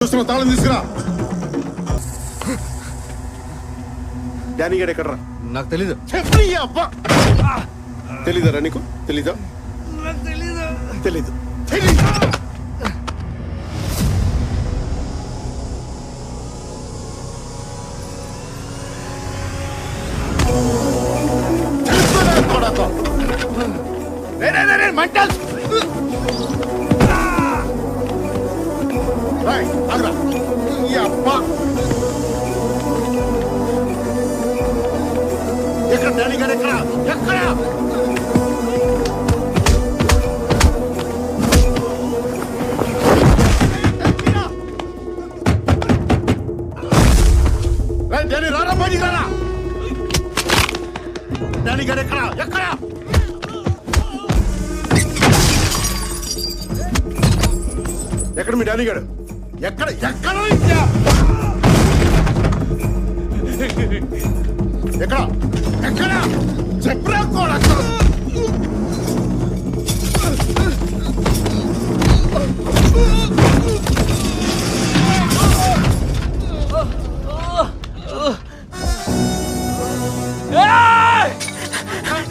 తాళం తీసుకురా. డానీ గడ్ ఎక్కడరా? నాకు తెలీదు. తెలీదరా నీకు? తెలీదా? తెలీదు. ఎక్కడ డానీ గడ్ ఎక్కడ? ఎక్కడ? డానీ రారా, బయటికి రారా. డానీ గడ్ ఎక్కడ? ఎక్కడ? ఎక్కడ మీ డానీ గడ్? ఎక్కడ? ఎక్కడ? ఎక్కడ? ఎక్కడ? చెప్పరా కూడా.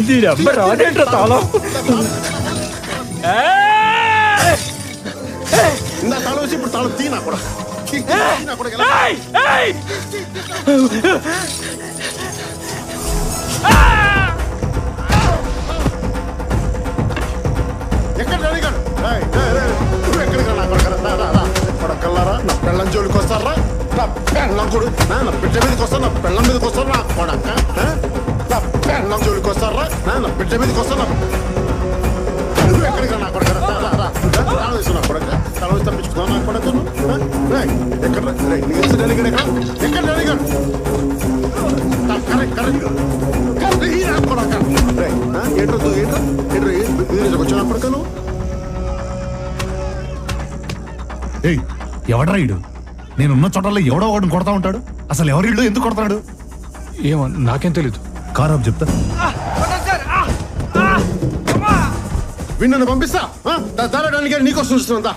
దీని అమ్మ రాదేంట్రా తాళం? ఇందా తాళం వచ్చి ఇప్పుడు తాళం తీనా కూడా. ఎక్కడ డానీ గడ్? నువ్వు ఎక్కడికి రా కొడకల్లారా? నా పెళ్ళం జోలికి వస్తారా? నా పెళ్ళం కూడా నా బిడ్డ మీదకి వస్తారు, నా పెళ్ళం మీదకి వస్తారు. నా కొడక నా పెళ్ళం జోలికి వస్తారా? నా బిడ్డ మీదకి వస్తారు. నువ్వు ఎక్కడికి రా నా కొడక? తాళం వేసు నా కొడక. తాళం వేసి తప్పించుకున్నా నా కొడక. ఎక్కడ డానీ గడ్? ఎక్కడ డానీ గడ్? కరెక్ట్ కరెక్ట్ కొడక. ఏంటో వచ్చిన కొడక నువ్వు. ఎవడ్రా ఇడు? నేనున్న చోటల్లో ఎవడో ఒకటి కొడతా ఉంటాడు. అసలు ఎవరి ఇల్లు ఎందుకు కొడతాడు? ఏమో నాకేం తెలీదు. కారం చెప్తా. విన్ను పంపిస్తా. డానీ గడ్ నీకోసం చూస్తుందా?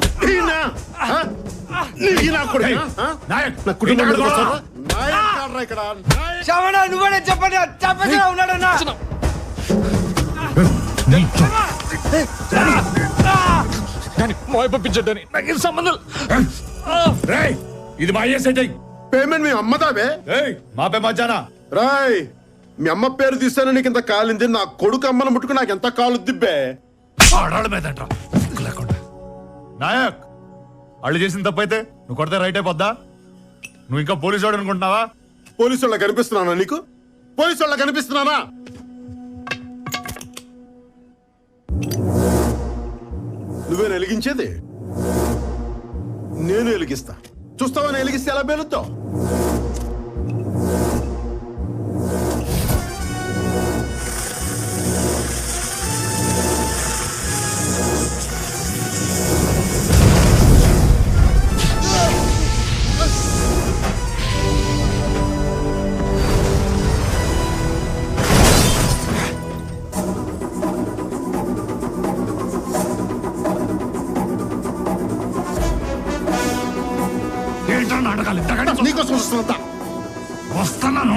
పంపించండి, నాకు సంబంధం. ఇది మా అయ్యే సెట్. పేమెంట్ మీ అమ్మదావే? మా పే మధ్యాహ్న రాయ్. మీ అమ్మ పేరు తీస్తాను నీకు ఇంత కాలింది. నా కొడుకు అమ్మను ముట్టుకు నాకు ఎంత కాలు దిబ్బే. లేకుండా నాయక్ వాళ్ళు చేసిన తప్పైతే నువ్వు కొడితే రైట్ అయిపోద్దా? నువ్వు ఇంకా పోలీసు వాడు అనుకుంటున్నావా? పోలీసు వాళ్ళ కనిపిస్తున్నానా నీకు? పోలీసు వాళ్ళ కనిపిస్తున్నానా? నువ్వేనా వెలిగించేది? నేను వెలిగిస్తా. చూస్తావా నేను వెలిగిస్తే ఎలా పేలుద్దావు? నీకోసం వస్తున్నా. వస్తున్నాను.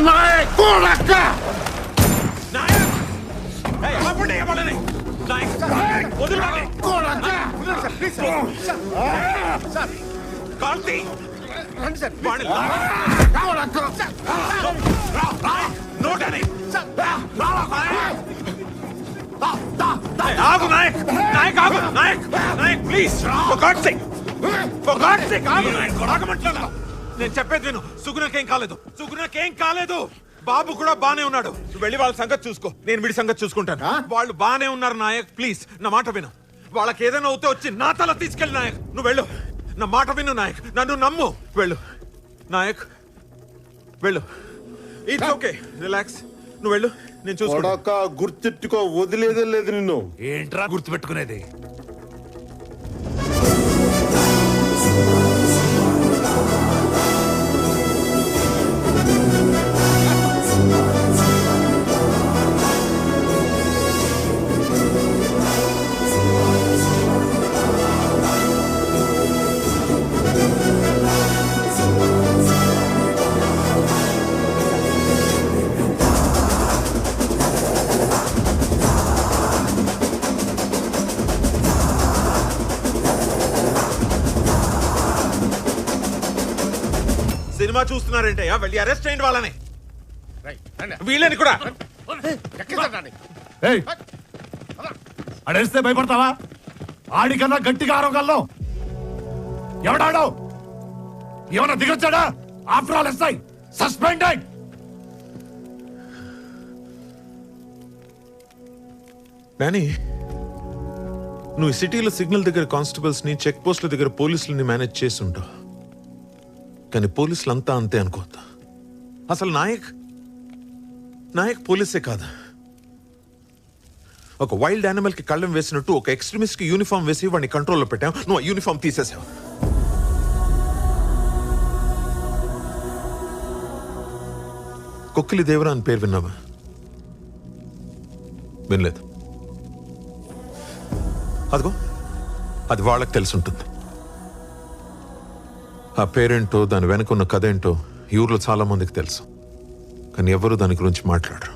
నాయక్ కొడక. నేను చెప్పేది విను. సుగుణకేం కాలేదు, సుగుణకేం కాలేదు. బాబు కూడా బానే ఉన్నాడు. నువ్వు వెళ్ళి వాళ్ళ సంగతి చూసుకో, నేను వీడి సంగతి చూసుకుంటాను. వాళ్ళు బానే ఉన్నారు నాయక్. ప్లీజ్ నా మాట విను. వాళ్ళకి ఏదైనా అవుతే వచ్చి నా తల తీసుకెళ్ళి నాయక్. నువ్వు వెళ్ళు. నా మాట విను నాయక్, నన్ను నమ్ము. వెళ్ళు నాయక్, వెళ్ళు. It's okay, relax. నువ్వు వెళ్ళు, నేను చూసుకుంటా. కొడక గుర్తెట్టుకో, వదిలేదే లేదు నిన్ను. ఏంట్రా గుర్తుపెట్టుకునేది? సినిమా చూస్తున్నారంటే వెళ్ళి అరెస్ట్ చేయండి వాళ్ళని, వీళ్ళని కూడా. ఏయ్, అడేస్తే భయపడతావా? ఆడికన్నా గట్టిగా ఆరోగల్లో ఎవడాడో ఏమన్నా దిగొచ్చాడా? After all SI suspended. Danny, నువ్వు సిటీలో సిగ్నల్ దగ్గర కానిస్టేబుల్స్ ని, చెక్ పోస్ట్ల దగ్గర పోలీసులని మేనేజ్ చేస్తుంటావు. కానీ పోలీసులు అంతా అంతే అనుకోవద్దు. అసలు నాయక్ పోలీసే కాదు. ఒక వైల్డ్ యానిమల్ కి కళ్ళం వేసినట్టు ఒక ఎక్స్ట్రీమిస్ట్ కి యూనిఫామ్ వేసి వాడిని కంట్రోల్లో పెట్టావు. నువ్వు ఆ యూనిఫామ్ తీసేసావు. కొక్కిలి దేవరా అని పేరు విన్నావా? వినలేదు. అదిగో, అది వాళ్ళకి తెలిసి ఉంటుంది. ఆ పేరేంటో, దాని వెనకున్న కథ ఏంటో ఈ ఊర్లో చాలా మందికి తెలుసు. కానీ ఎవరు దాని గురించి మాట్లాడరు.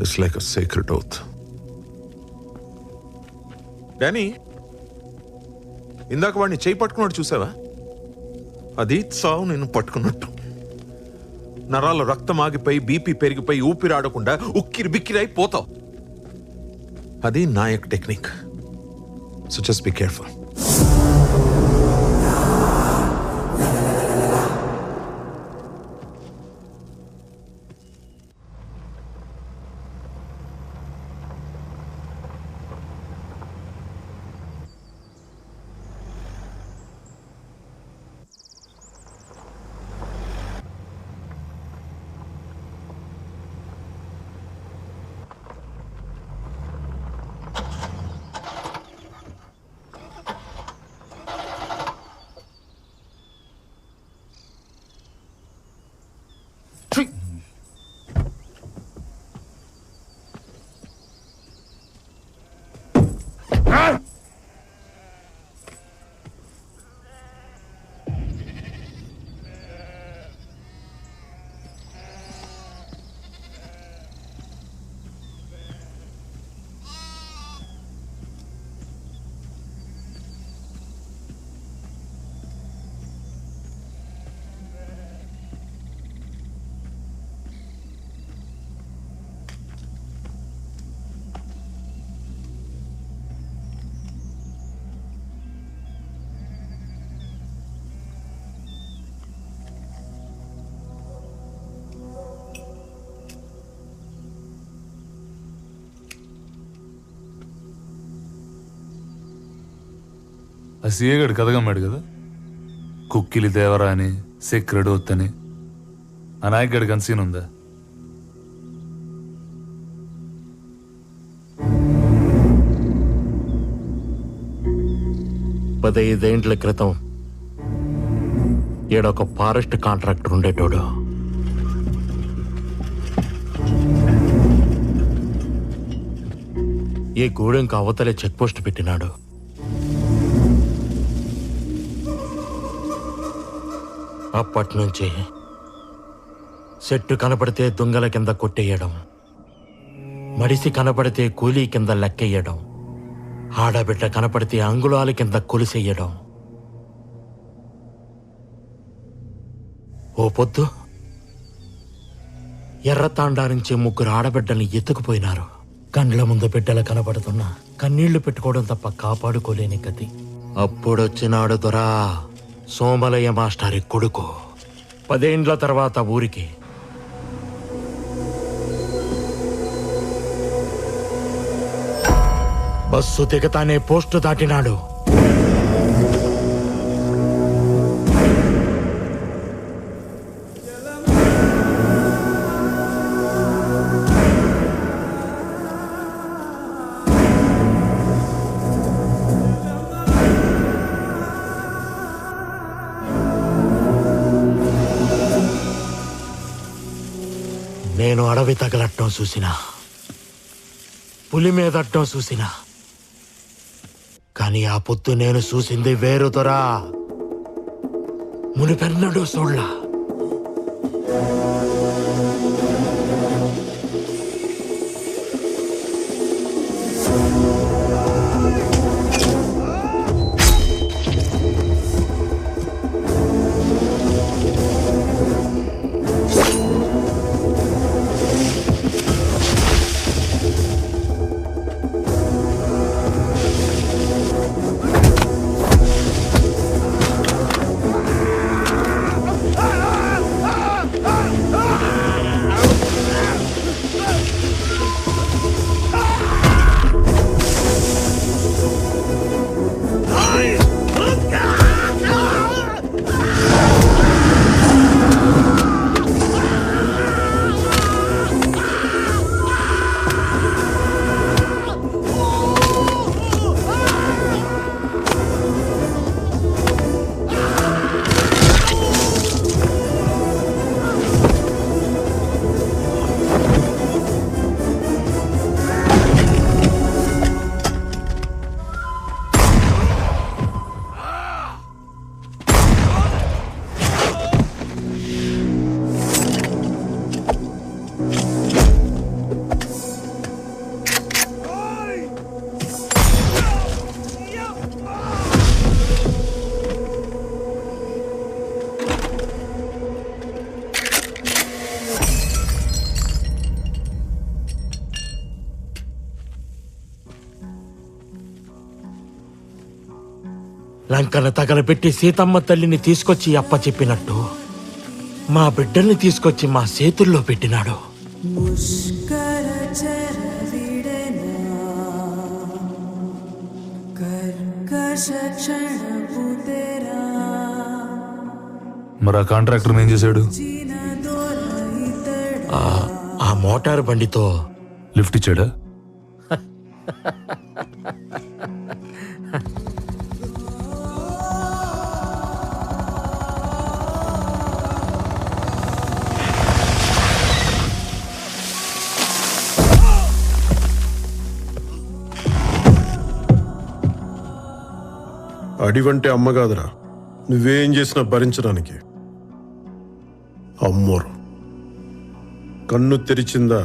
It's like a secret oath. Danny, ఇందాక వాడిని చేయి పట్టుకున్నాడు చూసావా? అది చావు నేను పట్టుకున్నట్టు. నరాల రక్తం ఆగిపోయి, బీపీ పెరిగిపోయి, ఊపిరాడకుండా ఉక్కిరి బిక్కిరి అయిపోతావు. అది Nayak technique. So just be careful. ఆ సీఏగాడు కథగమ్మాడు కదా, కుక్కిలి దేవరా అని, సెక్రెడ్ ఓత్ అని. ఆ నాయకుడి కన్సీన్ ఉందా? పదైదేండ్ల క్రితం ఈడొక ఫారెస్ట్ కాంట్రాక్టర్ ఉండేటోడు. ఈ గూడెంకి అవతలే చెక్ పోస్ట్ పెట్టినాడు. అప్పట్నుంచి చెట్టు కనపడితే దొంగల కింద కొట్టేయడం, మడిసి కనపడితే కూలీ కింద లెక్కెయ్యడం, ఆడబిడ్డ కనపడితే అంగుళాల కింద కొలిసెయ్యడం. ఓ పొద్దు ఎర్రతాండా నుంచి 3 ఆడబిడ్డల్ని ఎత్తుకుపోయినారు. కండ్ల ముందు బిడ్డలు కనపడుతున్నా కన్నీళ్లు పెట్టుకోవడం తప్ప కాపాడుకోలేని గతి. అప్పుడొచ్చినాడు దొరా సోమలయ్య మాస్టారి కొడుకు. 10 ఏండ్ల తర్వాత ఊరికి బస్సు దిగతానే పోస్టు దాటినాడు. నేను అడవి తగలట్టం చూసినా, పులి మీదట్టం చూసినా, కానీ ఆ పొద్దు నేను చూసింది వేరు దొరా. మునిపెన్నడూ చూడలా. లంకను తగలబెట్టి సీతమ్మ తల్లిని తీసుకొచ్చి అప్ప చెప్పినట్టు మా బిడ్డల్ని తీసుకొచ్చి మా చేతుల్లో పెట్టినాడు. మరి ఆ కాంట్రాక్టర్ ఏం చేశాడు? ఆ మోటార్ బండితో లిఫ్ట్ ఇచ్చాడా? అడివంటే అమ్మ కాదురా, నువ్వేం చేసినా భరించడానికి. అమ్మోరు కన్ను తెరిచిందా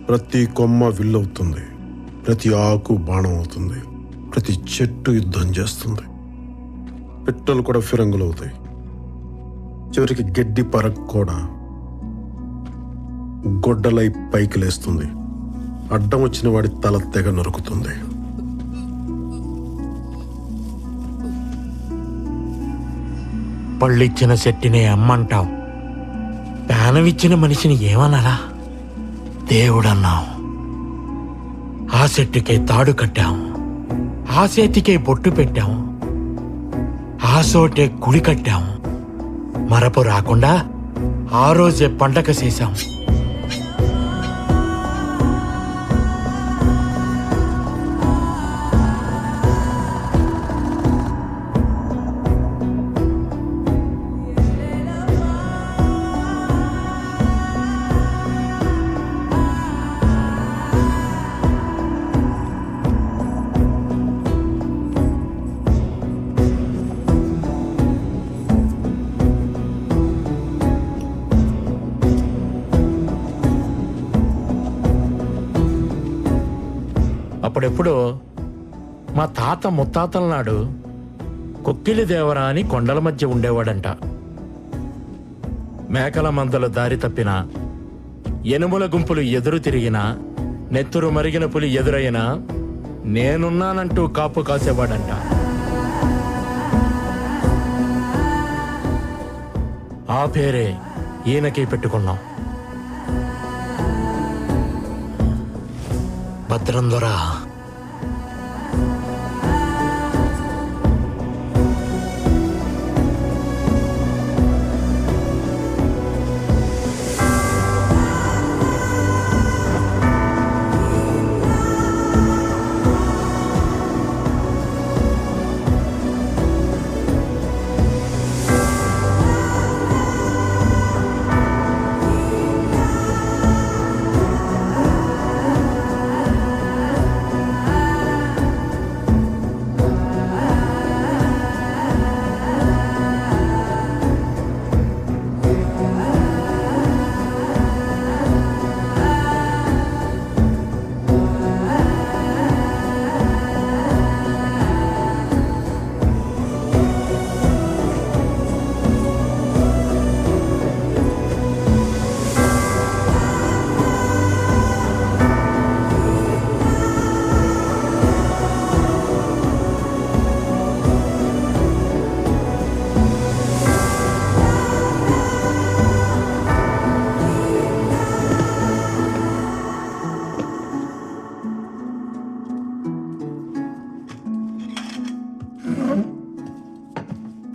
ప్రతి కొమ్మ విల్లవుతుంది, ప్రతి ఆకు బాణం అవుతుంది, ప్రతి చెట్టు యుద్ధం చేస్తుంది, పిట్టలు కూడా ఫిరంగులవుతాయి, చివరికి గడ్డి పరక్ కూడా గొడ్డలై పైకి లేస్తుంది, అడ్డం వచ్చిన వాడి తల తెగ నరుకుతుంది. పళ్ళిచ్చిన చెట్టునే అమ్మంటావు, ప్రాణమిచ్చిన మనిషిని ఏమనాలా? దేవుడన్నావు. ఆ చెట్టుకే తాడు కట్టాం, ఆ చేతికే బొట్టు పెట్టాం, ఆ చోటే గుడి కట్టాం. మరపు రాకుండా ఆ రోజే పండగ చేశాం. అప్పుడెప్పుడు మా తాత ముత్తాతల నాడు కొక్కిలి దేవరా అని కొండల మధ్య ఉండేవాడంట. మేకల మందలు దారి తప్పినా, ఎనుముల గుంపులు ఎదురు తిరిగినా, నెత్తురు మరిగిన పులి ఎదురైనా నేనున్నానంటూ కాపు కాసేవాడంట. ఆ పేరే ఈయనకి పెట్టుకున్నాం. భద్రం దొరా.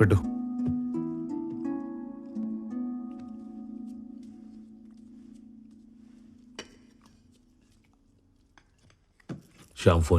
పెట్టు. శ్యామ్ ఫోన్